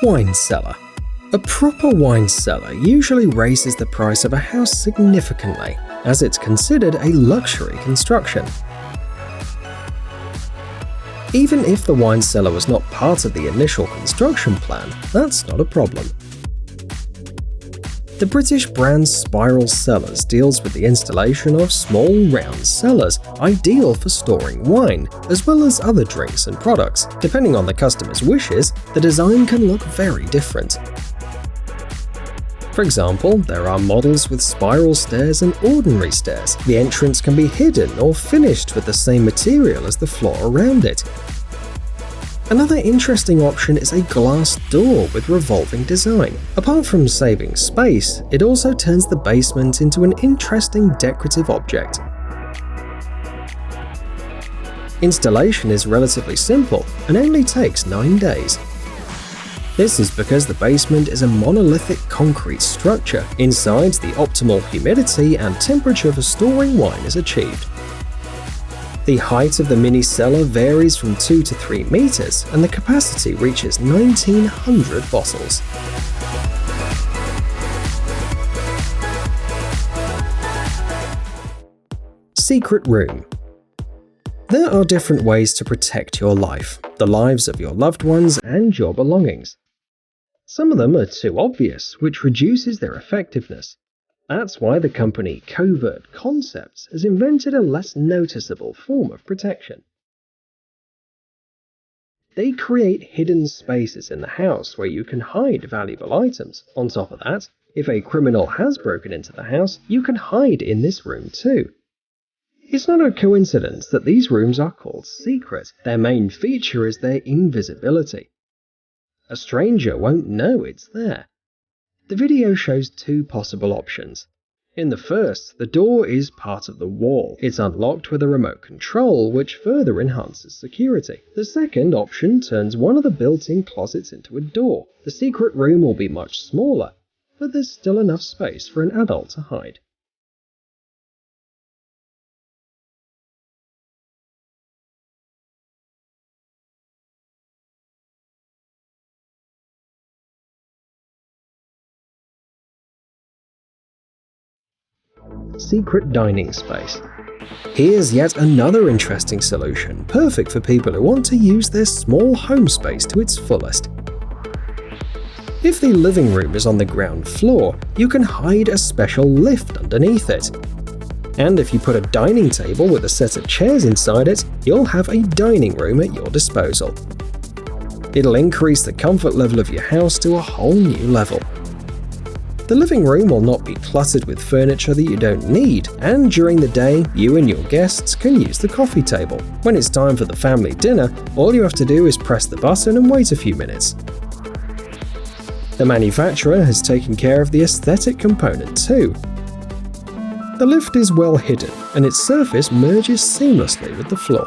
Wine cellar. A proper wine cellar usually raises the price of a house significantly, as it's considered a luxury construction. Even if the wine cellar was not part of the initial construction plan, that's not a problem. The British brand Spiral Cellars deals with the installation of small, round cellars, ideal for storing wine, as well as other drinks and products. Depending on the customer's wishes, the design can look very different. For example, there are models with spiral stairs and ordinary stairs. The entrance can be hidden or finished with the same material as the floor around it. Another interesting option is a glass door with revolving design. Apart from saving space, it also turns the basement into an interesting decorative object. Installation is relatively simple and only takes 9 days. This is because the basement is a monolithic concrete structure. Inside, the optimal humidity and temperature for storing wine is achieved. The height of the mini cellar varies from 2 to 3 meters, and the capacity reaches 1,900 bottles. Secret room. There are different ways to protect your life, the lives of your loved ones, and your belongings. Some of them are too obvious, which reduces their effectiveness. That's why the company Covert Concepts has invented a less noticeable form of protection. They create hidden spaces in the house where you can hide valuable items. On top of that, if a criminal has broken into the house, you can hide in this room too. It's not a coincidence that these rooms are called secret. Their main feature is their invisibility. A stranger won't know it's there. The video shows 2 possible options. In the first, the door is part of the wall. It's unlocked with a remote control, which further enhances security. The second option turns one of the built-in closets into a door. The secret room will be much smaller, but there's still enough space for an adult to hide. Secret dining space. Here's yet another interesting solution, perfect for people who want to use their small home space to its fullest. If the living room is on the ground floor, you can hide a special lift underneath it. And if you put a dining table with a set of chairs inside it, you'll have a dining room at your disposal. It'll increase the comfort level of your house to a whole new level. The living room will not be cluttered with furniture that you don't need, and during the day, you and your guests can use the coffee table. When it's time for the family dinner, all you have to do is press the button and wait a few minutes. The manufacturer has taken care of the aesthetic component too. The lift is well hidden, and its surface merges seamlessly with the floor.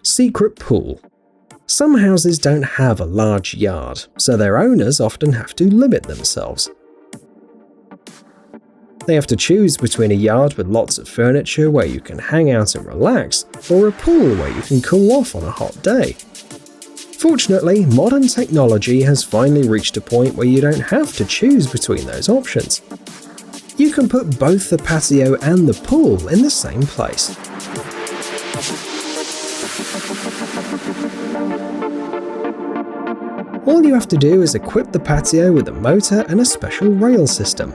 Secret pool. Some houses don't have a large yard, so their owners often have to limit themselves. They have to choose between a yard with lots of furniture where you can hang out and relax, or a pool where you can cool off on a hot day. Fortunately, modern technology has finally reached a point where you don't have to choose between those options. You can put both the patio and the pool in the same place. All you have to do is equip the patio with a motor and a special rail system.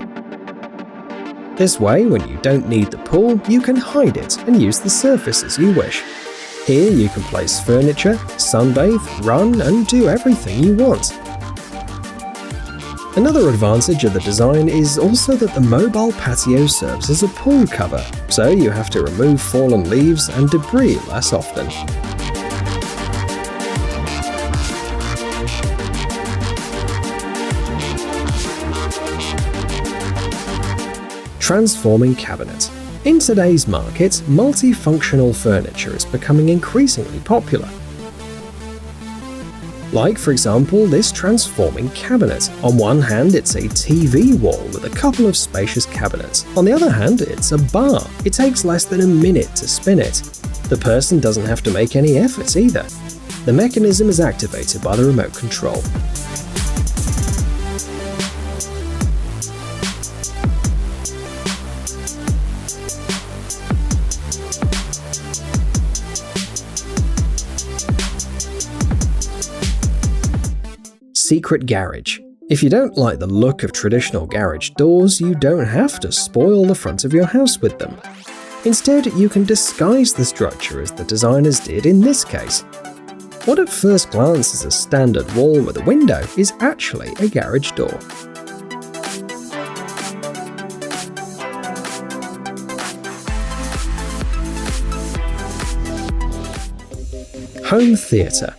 This way, when you don't need the pool, you can hide it and use the surface as you wish. Here you can place furniture, sunbathe, run, and do everything you want. Another advantage of the design is also that the mobile patio serves as a pool cover, so you have to remove fallen leaves and debris less often. Transforming cabinet. In today's market, multifunctional furniture is becoming increasingly popular. Like, for example, this transforming cabinet. On one hand, it's a TV wall with a couple of spacious cabinets. On the other hand, it's a bar. It takes less than a minute to spin it. The person doesn't have to make any effort either. The mechanism is activated by the remote control. Secret garage. If you don't like the look of traditional garage doors, you don't have to spoil the front of your house with them. Instead, you can disguise the structure as the designers did in this case. What at first glance is a standard wall with a window is actually a garage door. Home theatre.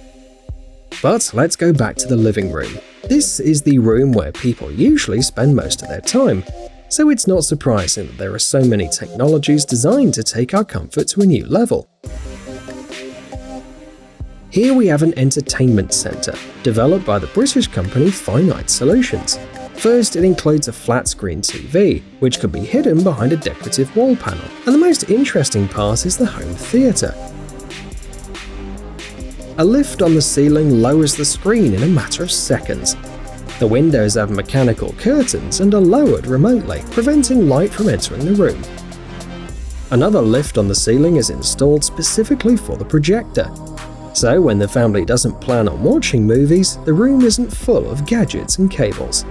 But let's go back to the living room. This is the room where people usually spend most of their time, so it's not surprising that there are so many technologies designed to take our comfort to a new level. Here we have an entertainment centre, developed by the British company Finite Solutions. First, it includes a flat-screen TV, which can be hidden behind a decorative wall panel, and the most interesting part is the home theatre. A lift on the ceiling lowers the screen in a matter of seconds. The windows have mechanical curtains and are lowered remotely, preventing light from entering the room. Another lift on the ceiling is installed specifically for the projector. So when the family doesn't plan on watching movies, the room isn't full of gadgets and cables.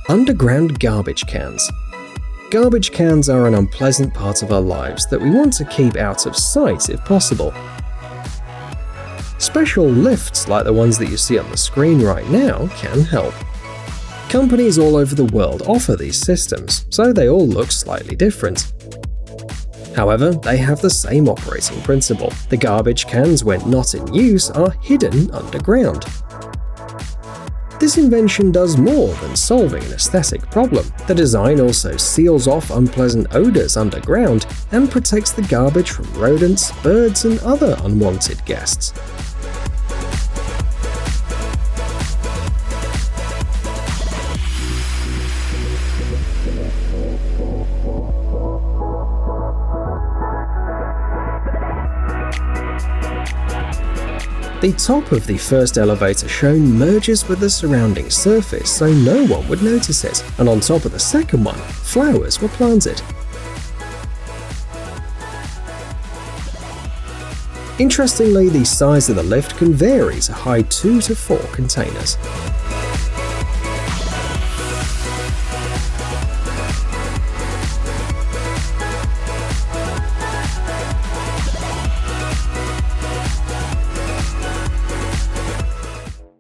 Underground garbage cans. Garbage cans are an unpleasant part of our lives that we want to keep out of sight if possible. Special lifts like the ones that you see on the screen right now can help. Companies all over the world offer these systems, so they all look slightly different. However, they have the same operating principle. The garbage cans, when not in use, are hidden underground. This invention does more than solving an aesthetic problem. The design also seals off unpleasant odors underground and protects the garbage from rodents, birds, and other unwanted guests. The top of the first elevator shown merges with the surrounding surface so no one would notice it, and on top of the second one, flowers were planted. Interestingly, the size of the lift can vary to hide 2 to 4 containers.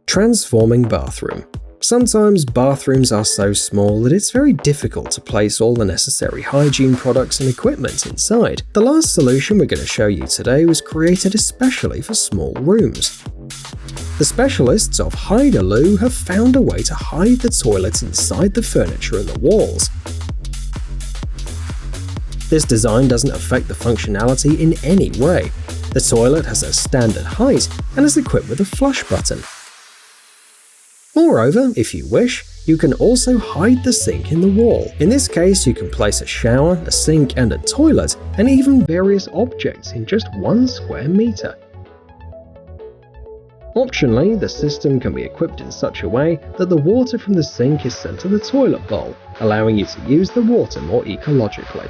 Transforming bathroom. Sometimes bathrooms are so small that it's very difficult to place all the necessary hygiene products and equipment inside. The last solution we're going to show you today was created especially for small rooms. The specialists of Hide-A-Loo have found a way to hide the toilet inside the furniture and the walls. This design doesn't affect the functionality in any way. The toilet has a standard height and is equipped with a flush button. Moreover, if you wish, you can also hide the sink in the wall. In this case, you can place a shower, a sink, and a toilet, and even various objects in just 1 square meter. Optionally, the system can be equipped in such a way that the water from the sink is sent to the toilet bowl, allowing you to use the water more ecologically.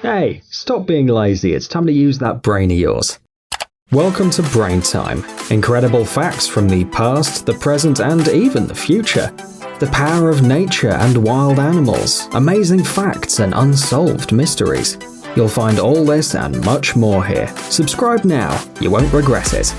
Hey, stop being lazy, it's time to use that brain of yours. Welcome to Brain Time. Incredible facts from the past, the present, and even the future. The power of nature and wild animals, amazing facts and unsolved mysteries. You'll find all this and much more here. Subscribe now, you won't regret it.